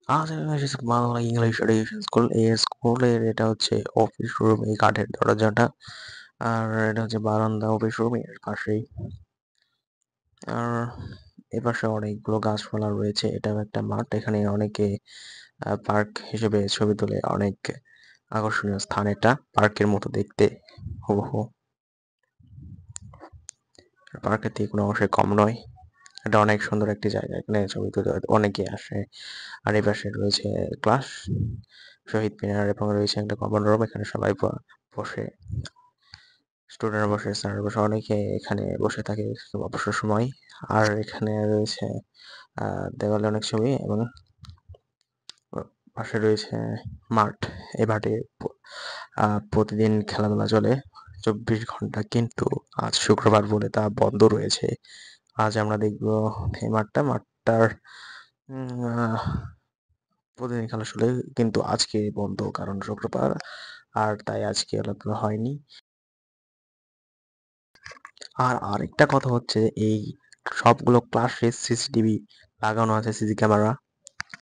আজ আমি এসেছি বাংলা ইংলিশ এডুকেশন স্কুল। এই স্কুলের এটা হচ্ছে অফিস রুম, এই কাঠের দরজাটা। আর এটা হচ্ছে বারান্দা অফিস রুম এর পাশেই। আর এপাশে অনেকগুলো গাছপালা রয়েছে। এটাও একটা মাঠ, এখানে অনেকে পার্ক হিসেবে ছবি তোলে। অনেক আকর্ষণীয় স্থান, এটা পার্কের মতো দেখতে হুবহু। পার্কের থেকে কোনো অংশে কম নয়। এটা অনেক সুন্দর একটি জায়গা, এখানে ছবি তুলতে অনেকে আসে। আর এই পাশে রয়েছে ক্লাস, শহীদ মিনার, এবং রয়েছে একটা কমন রুম, এখানে সবাই বসে, স্টুডেন্ট বসে, স্যার বসে, অনেকে এখানে বসে থাকে অবসর সময়। আর এখানে রয়েছে দেওয়ালে অনেক ছবি, এবং পাশে রয়েছে মাঠ। এই মাঠে প্রতিদিন খেলাধুলা চলে 24 ঘন্টা, কিন্তু আজ শুক্রবার বলে তা বন্ধ রয়েছে। আজ আমরা দেখব এই মাঠটার প্রতিদিন খেলা শুরু, কিন্তু আজকে বন্ধ কারণ শুক্রবার, আর তাই আজকে খেলাধুলা হয়নি। আর আরেকটা কথা হচ্ছে, এই সবগুলো ক্লাসে সিসিটিভি লাগানো আছে, সিসি ক্যামেরা।